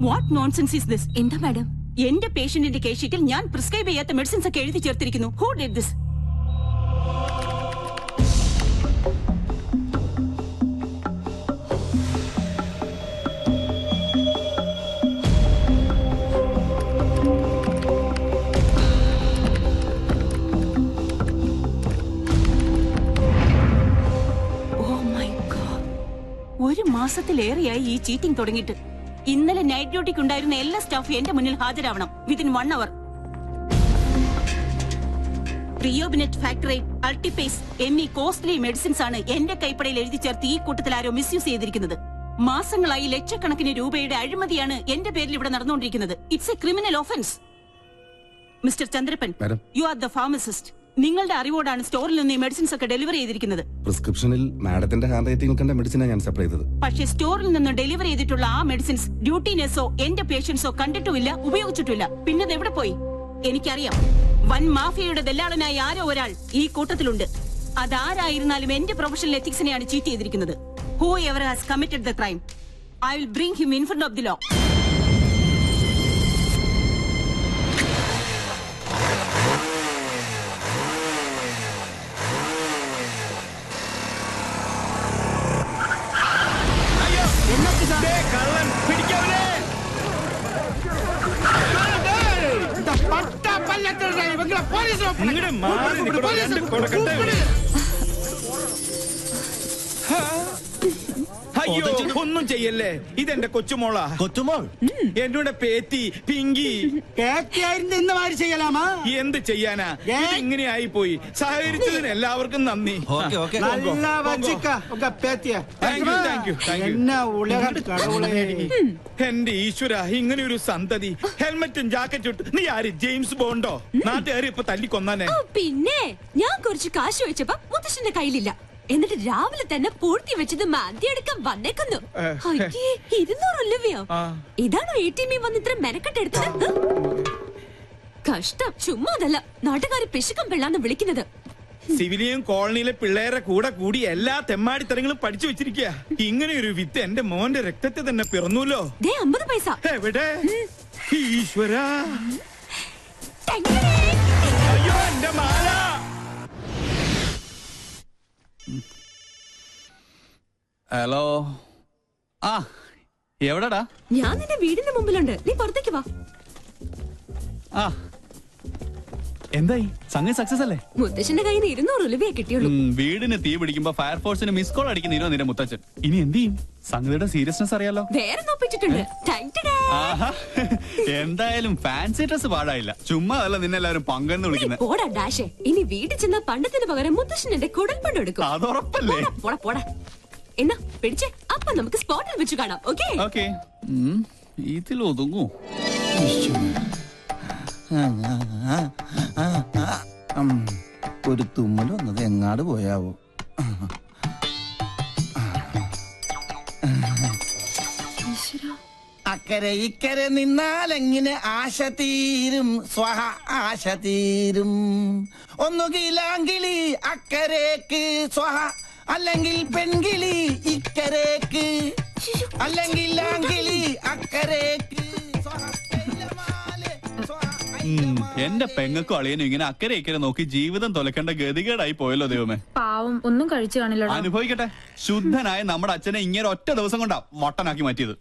What nonsense is this? എന്താ madam? എന്റെ പേഷ്യന്റിന്റെ case ഷീറ്റിൽ ഞാൻ പ്രിസ്ക്രൈബ് ചെയ്യാത്ത മെഡിസിൻസ് ഒക്കെ എഴുതി ചേർത്തിരിക്കുന്നു. Who did this? ഒരു മാസത്തിലേറെയായി ഈ ചീറ്റിംഗ് തുടങ്ങിയിട്ട്. ഇന്നലെ നൈറ്റ് ഡ്യൂട്ടിക്ക് ഉണ്ടായിരുന്ന എല്ലാ സ്റ്റാഫും എന്റെ മുന്നിൽ ഹാജരാവണം വിത്തിൻ 1 hour. പ്രിയോബിനെറ്റ് ഫാക്ടറി, അൾട്ടിപേസ് എന്നീ കോസ്റ്റ്ലി മെഡിസിൻസ് ആണ് എന്റെ കൈപ്പടയിൽ എഴുതി ചേർത്ത് ഈ കൂട്ടത്തിൽ ആരോ മിസ്യൂസ് ചെയ്തിരിക്കുന്നത്. മാസങ്ങളായി ലക്ഷക്കണക്കിന് രൂപയുടെ അഴിമതിയാണ് എന്റെ പേരിൽ ഇവിടെ നടന്നുകൊണ്ടിരിക്കുന്നത്. It's A criminal offence. Mister Chandrappan, you are the pharmacist. നിങ്ങളുടെ അറിവോടാണ് സ്റ്റോറിൽ നിന്ന് ഈ മെഡിസിൻസ് ഒക്കെ ഡെലിവറി ചെയ്തിരിക്കുന്നത്. പ്രിസ്ക്രിപ്ഷനിൽ മാഡത്തിന്റെ ഹാൻഡ് റൈറ്റിംഗ് കണ്ട മെഡിസിനാണ് ഞാൻ സപ്ലൈ ചെയ്തത്. പക്ഷേ സ്റ്റോറിൽ നിന്ന് ഡെലിവറി ചെയ്തിട്ടുള്ള ആ മെഡിസിൻസ് ഡ്യൂട്ടി നഴ്സോ എന്റെ പേഷ്യൻസോ കണ്ടിട്ടുമില്ല, ഉപയോഗിച്ചിട്ടില്ല. പിന്നെ അത് എവിടെ പോയി? എനിക്കറിയാം, വൻ മാഫിയയുടെ ദല്ലാളനായി ആരോ ഒരാൾ ഈ കൂട്ടത്തിലുണ്ട്. അതാരായിരുന്നാലും എന്റെ പ്രൊഫഷണൽ എത്തിക്സിനെയാണ് ചീറ്റ് ചെയ്തിരിക്കുന്നത്. Whoever has committed the crime, I will bring him in front of the law. അയ്യോ, ഒന്നും ചെയ്യല്ലേ. ഇതെന്റെ കൊച്ചുമോളാ. കൊച്ചുമോൾ എന്നോട് പേത്തി പിങ്കി ചെയ്യലാമാ. എന്ത് ചെയ്യാനാ, ഇങ്ങനെയായി പോയി. സഹകരിച്ചതിന് എല്ലാവർക്കും നന്ദി. എന്റെ ഈശ്വര, ഇങ്ങനെ ഒരു സന്തതി. ഹെൽമെറ്റും ജാക്കറ്റും ഇട്ട് നീ ആര്? ജെയിംസ് ബോണ്ടോ? നാട്ടുകാരി ഇപ്പൊ തല്ലിക്കൊന്നാനെ. പിന്നെ ഞാൻ കുറച്ച് കാശ് വെച്ചപ്പോ മുത്തശ്ശന്റെ കയ്യിലില്ല. എന്നിട്ട് രാവിലെ തന്നെ പൂഴ്ത്തി വെച്ചത് മാന്തിയെടുക്കാൻ വന്നേക്കുന്നു. 200 രൂപയോ? ഇതാണോ ATM വന്ന് ഇത്ര മെനക്കെട്ടെടുത്തത്? കഷ്ടം. ചുമ്മാ അതല്ല, നാട്ടുകാര് പിശുക്കം പിള്ളാന്ന് വിളിക്കുന്നത്. സിവിലിയൻ കോളനിയിലെ പിള്ളേരെ കൂടെ കൂടി എല്ലാ തെമ്മാടിത്തരങ്ങളും പഠിച്ചു വെച്ചിരിക്കുക. ഇങ്ങനെ ഒരു വിത്ത് എന്റെ മോന്റെ രക്തത്തെ തന്നെ പിറന്നൂല്ലോ. 50 പൈസ എവിടെ? ഈശ്വര, അയ്യോ എന്റെ മാല. ഹലോ, ആ എവിടെടാ? ഞാൻ നിന്റെ വീടിന്റെ മുമ്പിലുണ്ട്, നീ പുറത്തേക്ക് വാ. ആ എന്തായി? സംഗതി സക്സസ് അല്ലേ? മുത്തശ്ശന്റെ കയ്യിൽ നിന്ന് 200 രൂപയെ കിട്ടിയുള്ളൂ. വീടിന് തീ പിടിക്കുമ്പോ ഫയർഫോഴ്സിന് മിസ് കോൾ അടിക്കുന്നോ നിന്റെ മുത്തച്ഛൻ? ഇനി എന്ത് ചെയ്യും? സംഗതിയുടെ സീരിയസ്നെസ് അറിയാലോ. വേറെ നോപ്പിച്ചിട്ടുണ്ട്. എന്തായാലും ഫാൻസി ഡ്രസ് പാടായില്ല. ചുമ്മാ അല്ല നിന്നെല്ലാവരും പങ്കെന്ന് വിളിക്കുന്നത്. പോടാ ഡാഷേ, ഇനി വീട്ടിൽ ചെന്ന പണ്ടത്തിന് പകരം മുത്തശ്ശൻ എന്റെ കുടൽപ്പണ്ട് എടുക്കും. അതുറപ്പല്ലേ? പോടാ പോടാ. എന്നാ പിടിച്ചേ, അപ്പൊ നമുക്ക് സ്പോട്ടിൽ വെച്ച് കാണാം. Okay okay. ഇതിൽ ഒതുങ്ങൂ. ഒരു തുമ്മൽ വന്നത് എങ്ങാട് പോയാവോ? അക്കരെ ഇക്കരെ നിന്നാലെങ്ങനെ ആശ തീരും, സ്വഹ ആശ തീരും. ഒന്നുകിലാങ്കിളി അക്കരേക്ക് സ്വഹ, അല്ലെങ്കിൽ പെൺകിളി ഇക്കരേക്ക്, അല്ലെങ്കിൽ ആങ്കിളി അക്കരേക്ക്. എന്റെ പെങ്ങൾക്കും അളിയനും ഇങ്ങനെ അക്കരെ ഇക്കരെ നോക്കി ജീവിതം തൊലക്കേണ്ട ഗതികേടായി പോയല്ലോ ദൈവമേ. പാവം, ഒന്നും കഴിച്ചു കാണില്ല. അനുഭവിക്കട്ടെ. ശുദ്ധനായ നമ്മുടെ അച്ഛനെ ഇങ്ങനെ ഒറ്റ ദിവസം കൊണ്ടാ വട്ടനാക്കി മാറ്റിയത്.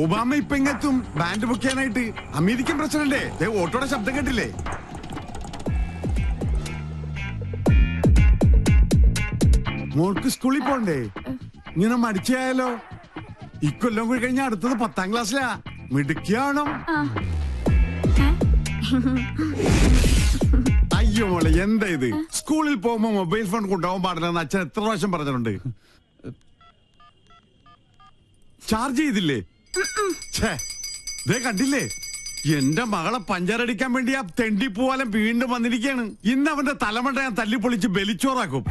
ഒബാമ ഇപ്പൊ ഇങ്ങെത്തും ബാൻഡ് ബുക്ക് ചെയ്യാനായിട്ട്. അമേരിക്കൻ പ്രസിഡന്റ് ഓട്ടോയുടെ ശബ്ദം കേട്ടില്ലേ? മോൾക്ക് സ്കൂളിൽ പോണ്ടേ? ഇങ്ങനെ മടിച്ചായാലോ? ഇക്കൊല്ലം കൂടി കഴിഞ്ഞാൽ അടുത്തത് 10ാം ക്ലാസ്സിലാ. മിടുക്കിയാണോ? അയ്യോ മോളെ, എന്താ ഇത്? സ്കൂളിൽ പോകുമ്പോ മൊബൈൽ ഫോൺ കൊണ്ടുപോകാൻ പാടില്ലെന്ന് അച്ഛൻ എത്ര പ്രാവശ്യം പറഞ്ഞിട്ടുണ്ട്. ചാർജ് ചെയ്തില്ലേ? കണ്ടില്ലേ, എന്റെ മകളെ പഞ്ചറടിക്കാൻ വേണ്ടി ആ തെണ്ടി പൂവാലം വീണ്ടും വന്നിരിക്കുകയാണ്. ഇന്ന് അവന്റെ തലമണ്ട ഞാൻ തല്ലിപ്പൊളിച്ച് ബലിച്ചോറാക്കും.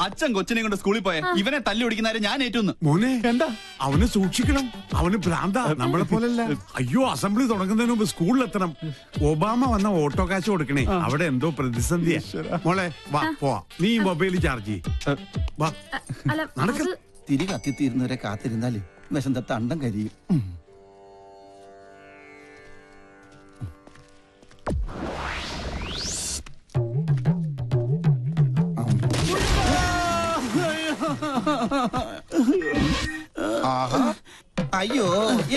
അച്ഛൻ കൊച്ചിനെ കൊണ്ട് സ്കൂളിൽ പോയ ഇവനെ തല്ലി ഓടിക്കുന്നവരെ ഞാൻ ഏറ്റുന്നു. മോനെ എന്താ അവനെ സൂക്ഷിക്കണം, അവന് ഭ്രാന്ത, നമ്മളെ പോലല്ല. അയ്യോ, അസംബ്ലി തുടങ്ങുന്നതിന് മുമ്പ് സ്കൂളിലെത്തണം. ഒബാമ വന്ന ഓട്ടോ കാശ് കൊടുക്കണേ, അവിടെ എന്തോ പ്രതിസന്ധിയാ. മോളെ വാ പോവാ, നീ മൊബൈൽ ചാർജ് വാ. നടക്ക. തിരി കത്തിത്തീരുന്നവരെ കാത്തിരുന്നാല് വിശന്ത തണ്ടം കരിയും. അയ്യോ,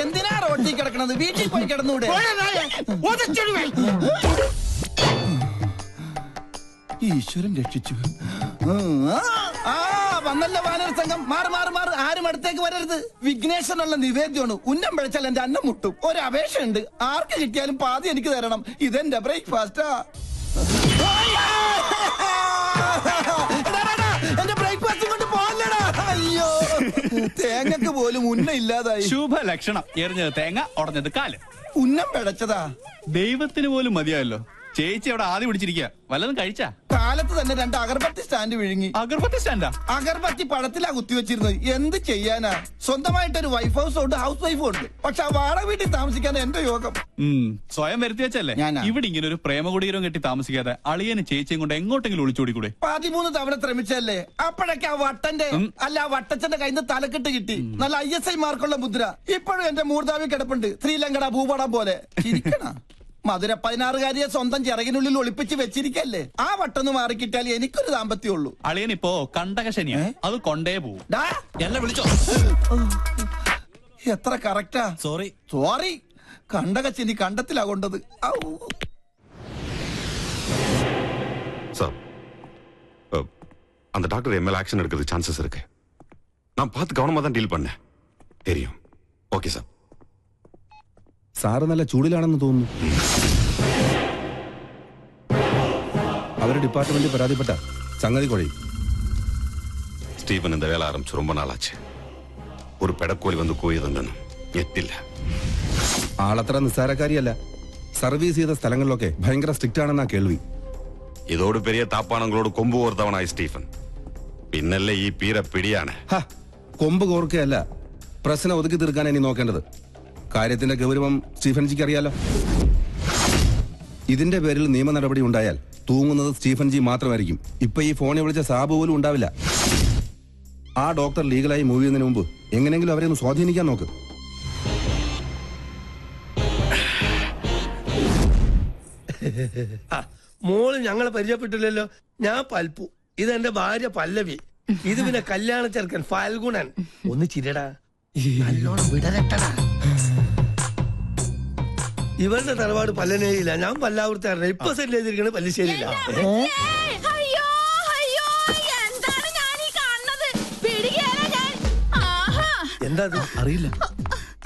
എന്തിനാ റോട്ടിൽ കിടക്കണത്? വീട്ടിൽ പോയി കിടന്നൂടെ? ഈശ്വരൻ രക്ഷിച്ചു. വന്നല്ല വാനര സംഘം. മാറ് മാറ് മാറ്, ആരും അടുത്തേക്ക് വരരുത്. വിഘ്നേശ്വരനുള്ള നിവേദ്യമാണ്. ഉന്നം പിഴച്ചാൽ എന്റെ അന്നം മുട്ടും. ഒരു അപേക്ഷയുണ്ട്, ആർക്ക് കിട്ടിയാലും പാതി എനിക്ക് തരണം. ഇതെന്റെ ബ്രേക്ക്ഫാസ്റ്റാ. എന്റെ ബ്രേക്ക്ഫാസ്റ്റ് കൊണ്ട് പോകല്ലടാ. അയ്യോ, തേങ്ങക്ക് പോലും ഉന്നം ഇല്ലാതായി. ശുഭ ലക്ഷണം. എറിഞ്ഞത് തേങ്ങ, ഉടഞ്ഞത് കാല്. ഉന്നം പിഴച്ചതാ. ദൈവത്തിന് പോലും മതിയായല്ലോ. ചേച്ചി അവിടെ ആദ്യം പിടിച്ചിരിക്കുക. വല്ലതും കഴിച്ചാ? കാലത്ത് തന്നെ 2 അഗർബത്തി സ്റ്റാൻഡ് വിഴുങ്ങി. അഗർബത്തി സ്റ്റാൻഡാ? അഗർബത്തി പഴത്തിലാ കുത്തിവെച്ചിരുന്നത്. എന്ത് ചെയ്യാനാ? സ്വന്തമായിട്ടൊരു വൈഫ് ഹൗസ് ഉണ്ട്, ഹൗസ് വൈഫും ഉണ്ട്. പക്ഷെ ആ വാടക വീട്ടിൽ താമസിക്കാൻ എന്റെ യോഗം. സ്വയം വരുത്തി വെച്ചല്ലേ. ഞാനാ. ഇവിടെ ഇങ്ങനെ ഒരു പ്രേമകുടീരം കെട്ടി താമസിക്കാതെ അളിയന് ചേച്ചിയും കൊണ്ട് എങ്ങോട്ടെങ്കിലും ഒളിച്ചോടിക്കൂടെ? 13 തവണ ശ്രമിച്ചല്ലേ. അപ്പോഴൊക്കെ ആ വട്ടന്റെ അല്ല ആ വട്ടച്ചന്റെ കയ്യിൽ നിന്ന് തലക്കെട്ട് കിട്ടി. നല്ല ISI മാർക്കുള്ള മുദ്ര ഇപ്പോഴും എന്റെ മൂർധാവി കിടപ്പുണ്ട്. ശ്രീലങ്കട ഭൂപടം പോലെ. ചിരിക്കണ മധുര 16കാരിയെ സ്വന്തം ചിറകിനുള്ളിൽ ഒളിപ്പിച്ച് വെച്ചിരിക്കല്ലേ. ആ വട്ടൊന്ന് മാറിക്കിട്ടാൽ എനിക്കൊരു ദാമ്പത്യമുള്ളൂ. അളിയനിപ്പോ കണ്ടകശനിയാ, അത് കൊണ്ടേ പോവും. എന്നെ വിളിച്ചോ? എത്ര കറക്റ്റാ. Sorry sorry. കണ്ടകശനി കണ്ടത്തിലാ കൊണ്ടത്. சார், அந்த டாக்டர் என் மேல ஆக்ஷன் எடுக்கிறது சான்சஸ் இருக்கு. நான் பார்த்து கவனமா தான் டீல் பண்ணேன். தெரியும். Okay sir. സാറ് നല്ല ചൂടിലാണെന്ന് തോന്നുന്നു. അവരുടെ ഡിപ്പാർട്ട്മെന്റ് പരാതിപ്പെട്ട സംഗതി കുഴയും. സ്റ്റീഫൻ இந்த வேலை ஆரம்பிச்சு ரொம்ப நாள் ஆச்சு. ஒரு பெடக்கோழி வந்து கூயதுണ്ടെന്ന് എത്തില്ല. ആളത്ര നിസ്സാരക്കാരിയല്ല. സർവീസ് ചെയ്ത സ്ഥലങ്ങളിലൊക്കെ ഭയങ്കര സ്ട്രിക്റ്റ് ആണെന്നാ കേൾവി. ഇതോട് പെരിയ താപ്പാണങ്ങളോട് കൊമ്പ് കോർത്തവനായി സ്റ്റീഫൻ. പിന്നല്ലേ ഈ പീര പിടിയാണ്. കൊമ്പ് കോർക്കുകയല്ല, പ്രശ്നം ഒതുക്കി തീർക്കാൻ ഇനി നോക്കേണ്ടത്. കാര്യത്തിന്റെ ഗൗരവം സ്റ്റീഫൻജിക്ക് അറിയാലോ. ഇതിന്റെ പേരിൽ നിയമ നടപടി ഉണ്ടായാൽ തൂങ്ങുന്നത് സ്റ്റീഫൻജി മാത്രമായിരിക്കും. ഇപ്പൊ ഈ ഫോണിൽ വിളിച്ച സാബ് പോലും ഉണ്ടാവില്ല. ആ ഡോക്ടർ ലീഗലായി മൂവ് ചെയ്യുന്നതിന് മുമ്പ് എങ്ങനെയെങ്കിലും അവരെ ഒന്ന് സ്വാധീനിക്കാൻ നോക്ക്. മോള് ഞങ്ങളെ പരിചയപ്പെട്ടില്ലല്ലോ. ഞാൻ പൽപ്പു, ഇതെന്റെ ഭാര്യ പല്ലവി, ഇത് പിന്നെ കല്യാണ ചെറുക്കൻ ഫാൽഗുണൻ. ഒന്ന് ചിരടാ, നല്ലോണം വിടരട്ടടാ. ഇവരുടെ തറവാട് പല്ലനേരിയില്ല, ഞാൻ പല്ലാവൂർത്താറില്ല. ഇപ്പൊ സെറ്റിൽ ചെയ്തിരിക്കുന്നത് പല്ലിശ്ശേരിയില്ല. എന്താ അറിയില്ല.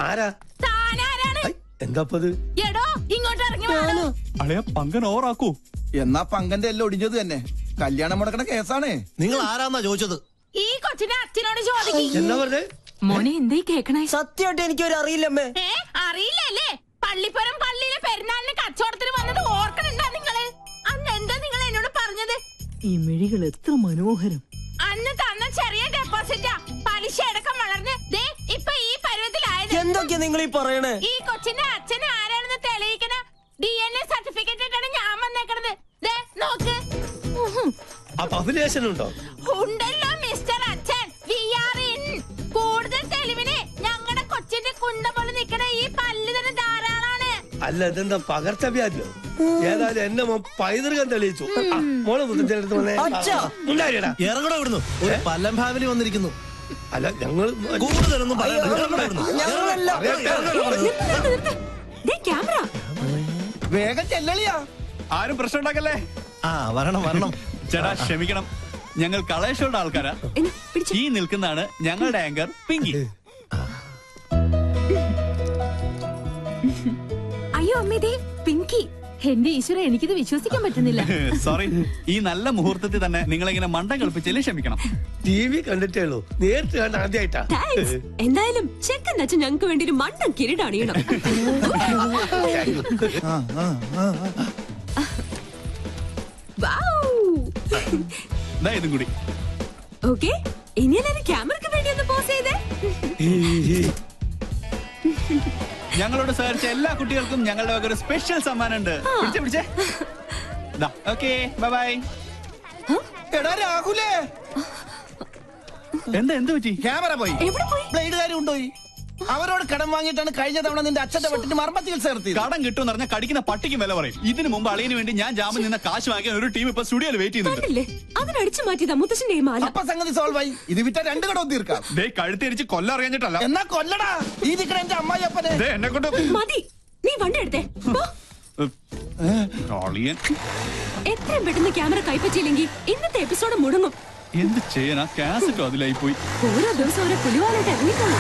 ആരാ? എന്താപ്പത്? പങ്കൻ ഓറാക്കൂ. എന്നാ പങ്കന്റെ എല്ലാം ഒടിഞ്ഞത് തന്നെ. കല്യാണം മുടക്കണ കേസാണേ. നിങ്ങൾ ആരാന്നാ ചോദിച്ചത്? ഈ കൊച്ചിനെ അച്ഛനോട് ചോദിക്കും. എന്താ പറഞ്ഞേ? മോനെ എന്തേ കേക്കണേ? സത്യമായിട്ട് എനിക്കൊരു അറിയില്ലമ്മേ. അറിയില്ലല്ലേ? പള്ളിപ്പുറം പള്ളിയിലെ പെരുന്നാളിന് കച്ചവടത്തിന് വന്നത് ഓർക്കണുണ്ടാ നിങ്ങള്? അന്ന് എന്താ നിങ്ങൾ എന്നോട് പറഞ്ഞത്? ഈ മിഴികൾ എത്ര മനോഹരം. അന്ന് തന്ന ചെറിയ ഡെപ്പോസിറ്റാ പലിശ അടക്കം വളർന്ന് ദേ ഇപ്പൊ ഈ പരുവത്തിലായത്. എന്തൊക്കെയാ നിങ്ങൾ ഈ പറയണേ? ഈ കൊച്ചിന്റെ അച്ഛൻ ആരാണെന്ന് തെളിയിക്കണ DNA സർട്ടിഫിക്കറ്റ് ഇട്ടാണ് ഞാൻ വന്നേക്കണത്. ദേ നോക്ക്. അപ്പൊ അഭിലേഷൻ ഉണ്ടോ? ഉണ്ടല്ലോ മിസ്റ്റർ അച്ഛൻ. We are in. കൂടുതൽ തെളിവിന് ഞങ്ങളുടെ കൊച്ചിന്റെ കുണ്ട പോലെ നിക്കണ ഈ പല്ല് തന്നെ ധാരാളാണ്. അല്ല, ഇതെന്താ പകർച്ചവ്യാധിയോ? ഏതായാലും എന്നെ പൈതൃകം തെളിയിച്ചു. മോളെ മുത്തച്ഛനടുത്ത് വന്നേ. ഇറങ്ങടോ ഇവിടുന്നു. ഒരു പല്ലം ഫാമിലി വന്നിരിക്കുന്നു. അല്ല, ഞങ്ങൾ കൂടുതലൊന്നും വേഗം ചെല്ലളിയാ. ആരും പ്രശ്നം ഉണ്ടാക്കല്ലേ. വരണം വരണം. ചേട്ടാ ക്ഷമിക്കണം, ഞങ്ങൾ കളേഷോയുടെ ആൾക്കാരാ. ഈ നിൽക്കുന്നതാണ് ഞങ്ങളുടെ ആങ്കർ പിങ്കി. അയ്യോ അമ്മേ, പിങ്കി. എന്റെ ഈശ്വര, എനിക്കിത് വിശ്വസിക്കാൻ പറ്റുന്നില്ല. സോറി, ഈ നല്ല മുഹൂർത്തത്തിൽ തന്നെ നിങ്ങളിങ്ങനെ മണ്ടം കളിപ്പിച്ചതിൽ ക്ഷമിക്കണം. TV കണ്ടിട്ടേ ഉള്ളൂ, നേരിട്ട് കണ്ട ആദ്യമായിട്ടാ. എന്തായാലും ചെക്കൻ അച്ഛൻ ഞങ്ങൾക്ക് വേണ്ടി ഒരു മണ്ടൻ കിരീടണിയണം. ഇതും കൂടി. ഓക്കെ, ഇനി എല്ലാവരും ക്യാമറയ്ക്ക് വേണ്ടി ഒന്ന് പോസ് ചെയ്തേ. ഞങ്ങളോട് സഹകരിച്ച എല്ലാ കുട്ടികൾക്കും ഞങ്ങളുടെ വക ഒരു സ്പെഷ്യൽ സമ്മാനം ഉണ്ട്. പിടിച്ചേ. Okay, bye. എടാ രാഹുലേ, എന്ത് പറ്റി? ക്യാമറ പോയി. ബ്ലേഡുകാരും കൊണ്ടുപോയി. അവരോട് കടം വാങ്ങിയിട്ടാണ് കഴിഞ്ഞ തവണ നിന്റെ അച്ഛന്റെ വെട്ടിന് മർമ്മ ചികിത്സ നടത്തിയത്. കടം കിട്ടുമെന്ന് പറഞ്ഞാൽ കടിക്കുന്ന പട്ടിക്കും വില പറയും. ഇതിനു മുമ്പ് അളിയന് വേണ്ടി ഞാൻ ജാമ്യം നിന്ന കാശ് വാങ്ങിക്കാൻ ഒരു ടീം ഇപ്പൊ സ്റ്റുഡിയോയിൽ വെയിറ്റ് ചെയ്യുന്നുണ്ട്. അതിനടിച്ചു മാറ്റിയതാ മുത്തശ്ശന്റെ ഈ മാല. അപ്പൊ സംഗതി സോൾവ് ആയി. ഇത് വിറ്റ 2 കടവും തീർക്കാം. കഴുത്തിരിച്ച് കൊല്ലം അറിയാഞ്ഞിട്ടല്ല. എന്നാ കൊല്ലടാ. ഈ നിക്കണ എന്റെ അമ്മായിയപ്പനെ എന്നെ കൊണ്ട് മതി, നീ വണ്ടി എടുത്തേ. എത്രയും പെട്ടെന്ന് ക്യാമറ കൈപ്പറ്റിയില്ലെങ്കിൽ ഇന്നത്തെ എപ്പിസോഡ് മുടങ്ങും. എന്ത് ചെയ്യാനാ? കാസറ്റും അതിലായി പോയി. ഓരോ ദിവസം ഓരോ പുലിവാലായിട്ട് ഇറങ്ങിക്കോളൂ.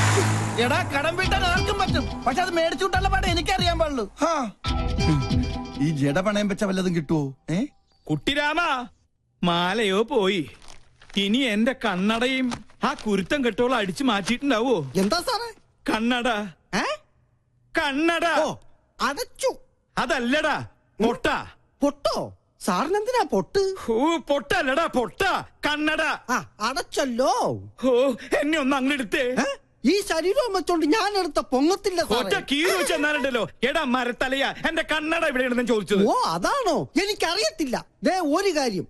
എടാ, കടം വീട്ടാൻ ആർക്കും പറ്റും, പക്ഷെ അത് മേടിച്ചു വിട്ടുള്ള പാടെ എനിക്കറിയാൻ പാടുള്ളൂ. ഈ ജഡ പണയം വെച്ച വല്ലതും കിട്ടുവോ? കുട്ടിരാമ, മാലയോ പോയി. ഇനി എന്റെ കണ്ണടയും ആ കുരുത്തം കെട്ടോളം അടിച്ചു മാറ്റിയിട്ടുണ്ടാവോ? എന്താ സാറേ? കണ്ണട. കണ്ണട അടച്ചു. അതല്ലടാ, പൊട്ട. പൊട്ടോ? സാറിനെന്തിനാ പൊട്ട്? പൊട്ടല്ലടാ, പൊട്ട. കണ്ണട അടച്ചല്ലോ. എന്നെ ഒന്ന് അങ്ങെടുത്തേ. ഈ ശരീരം വെച്ചോണ്ട് ഞാൻ എടുത്ത പൊങ്ങത്തില്ല. ഒറ്റ കീറി വെച്ചെന്നാലുണ്ടല്ലോ. എടാ മരത്തലയാ, എന്റെ കണ്ണട ഇവിടെ ചോദിച്ചത്. ഓ, അതാണോ? എനിക്കറിയത്തില്ല. ദേ ഒരു കാര്യം,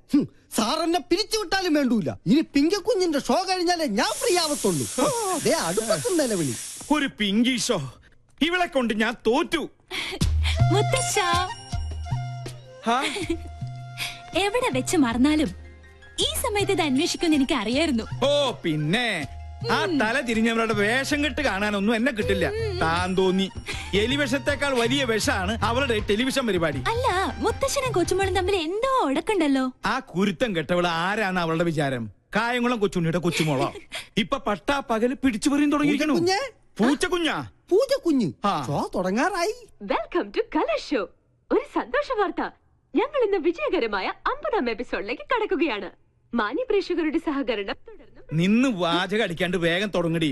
സാർ എന്നെ പിരിച്ചുവിട്ടാലും വേണ്ടൂല. ഇനി പിങ്കക്കുഞ്ഞിന്റെ ഷോ കഴിഞ്ഞാലേ ഞാൻ ഫ്രീ ആവത്തുള്ളൂ. ദേ അടുപ്പത്തും നിലവിളി. ഒരു പിങ്കി ഷോ? ഇവളെ കൊണ്ട് ഞാൻ തോറ്റു. എവിടെ വെച്ച് മറന്നാലും ഈ സമയത്ത് ഇത് അന്വേഷിക്കുമെന്ന് എനിക്ക് അറിയായിരുന്നു. ഓ പിന്നെ, ആ തല തിരിഞ്ഞവരുടെ വേഷം കെട്ട് കാണാനൊന്നും എന്നെ കിട്ടില്ല. താൻ തോന്നി. എലിവിഷത്തെക്കാൾ വലിയ വിഷമാണ് അവളുടെ ടെലിവിഷൻ പരിപാടി. അല്ല, മുത്തശ്ശനും കൊച്ചുമോളും തമ്മിൽ എന്തോ ഉടക്കുണ്ടല്ലോ. ആ കുരുത്തം കെട്ടവള് ആരാണ് അവളുടെ വിചാരം? കായംകുളം കൊച്ചുണ്ണിയുടെ കൊച്ചുമോളോ? ഇപ്പൊ പട്ടാ പകല് പിടിച്ചു പറയും തുടങ്ങിയിരിക്കണു. പൂച്ചക്കുഞ്ഞാ? പൂജക്കുഞ്ഞ് ഷോ തുടങ്ങാറായി. Welcome to colour show. ഒരു സന്തോഷ വാർത്ത, ഞങ്ങൾ ഇന്ന് വിജയകരമായ 50ാം എപ്പിസോഡിലേക്ക് കടക്കുകയാണ്. മാന്യ പ്രേക്ഷകരുടെ സഹകരണം തുടർന്നും. നിന്ന് വാചകം അടിക്കാണ്ട് വേഗം തുടങ്ങടി.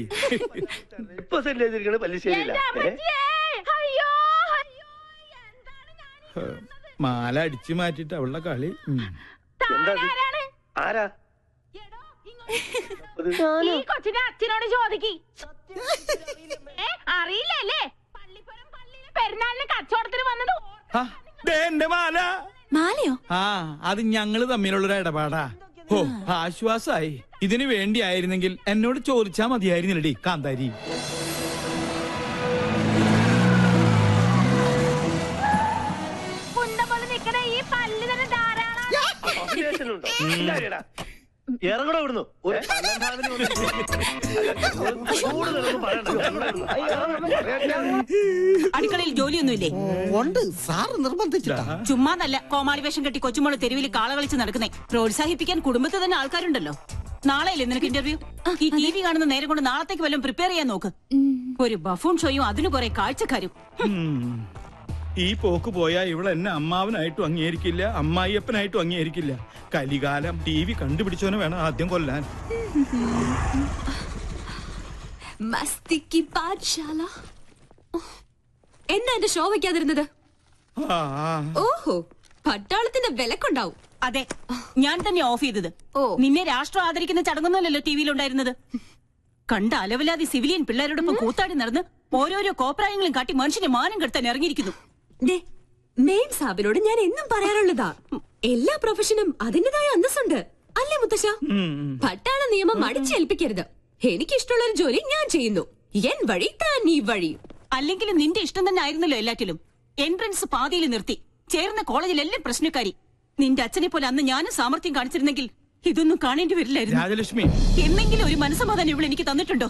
മാല അടിച്ചു മാറ്റിട്ട് അവളുടെ കളി. കൊച്ചിന്റെ അച്ഛനോട് ചോദിക്കി. അറിയില്ലല്ലേ? പെരുന്നാളിന് കച്ചവടത്തിന് വന്നത് എന്റെ മാല. മാലയോ? അത് ഞങ്ങള് തമ്മിലുള്ളൊരു ഇടപാടാ. ഓ, ആശ്വാസായി. ഇതിനു വേണ്ടിയായിരുന്നെങ്കിൽ എന്നോട് ചോദിച്ചാ മതിയായിരുന്നില്ലടി കാന്താരി. ഈ പല്ല് തന്നെ ധാരാളം. ഇറങ്ങണോ ഇവിടുന്നു? അടുക്കളയിൽ ജോലിയൊന്നുമില്ലേ? ഉണ്ട്, സാറ് നിർബന്ധിച്ചിട്ടാ. ചുമ്മാതല്ല കോമാളി വേഷം കെട്ടി കൊച്ചുമോള് തെരുവിൽ കാള കളിച്ച് നടക്കുന്നേ. പ്രോത്സാഹിപ്പിക്കാൻ കുടുംബത്തിൽ തന്നെ ആൾക്കാരുണ്ടല്ലോ. നാളെയല്ലേ നിനക്ക് ഇന്റർവ്യൂ? ഈ TV കാണുന്ന നേരം കൊണ്ട് നാളത്തേക്ക് വല്ലതും പ്രിപ്പയർ ചെയ്യാൻ നോക്ക്. ഒരു ബഫൂൺ ഷോയും അതിന് കുറെ കാഴ്ചക്കാരും. ഈ പോക്ക് പോയാ ഇവിടെ എന്നെ അമ്മാവനായിട്ടും അംഗീകരിക്കില്ല, അമ്മായിയപ്പനായിട്ടും അംഗീകരിക്കില്ല. കലികാലം. TV കണ്ടുപിടിച്ചവനെ വേണം ആദ്യം കൊല്ലാൻ. മസ്തിക്ക് പാഠശാല. എന്താ എന്റെ ഷോ വെക്കാതിരുന്നത്? ഓഹോ, പട്ടാളത്തിന്റെ വിലക്കുണ്ടാവും. അതെ, ഞാൻ തന്നെ ഓഫ് ചെയ്തത്. നിന്നെ രാഷ്ട്രം ആദരിക്കുന്ന ചടങ്ങൊന്നുമല്ലല്ലോ TVയിലുണ്ടായിരുന്നത്. കണ്ട അലവിലാതി സിവിലിയൻ പിള്ളേരോടൊപ്പം കൂത്താടി നടന്ന് ഓരോരോ കോപ്രായങ്ങളും കാട്ടി മനുഷ്യനെ മാനം കെടുത്താൻ ഇറങ്ങിയിരിക്കുന്നു. മെയിൻ സാബിനോട് ഞാൻ എന്നും പറയാറുള്ളതാ, എല്ലാ പ്രൊഫഷനും അതിന്റേതായ അന്തസ്സുണ്ട് അല്ലേ മുത്തശ്ശ? പട്ടാള നിയമം അടിച്ചേൽപ്പിക്കരുത്. എനിക്കിഷ്ടമുള്ള ഒരു ജോലി ഞാൻ ചെയ്യുന്നു. എൻ വഴി താൻ ഈ വഴി. അല്ലെങ്കിലും നിന്റെ ഇഷ്ടം തന്നെ ആയിരുന്നല്ലോ എല്ലാറ്റിലും. എൻട്രൻസ് പാതിയിൽ നിർത്തി. ചേർന്ന കോളേജിലെല്ലാം പ്രശ്നക്കാരി. നിന്റെ അച്ഛനെ പോലെ അന്ന് ഞാനും സാമർത്ഥ്യം കാണിച്ചിരുന്നെങ്കിൽ ഇതൊന്നും കാണേണ്ടി വരില്ലായിരുന്നു. രാജലക്ഷ്മി, എന്നെങ്കിലും ഒരു മനസ്സമാധാനം ഇവൾ എനിക്ക് തന്നിട്ടുണ്ടോ?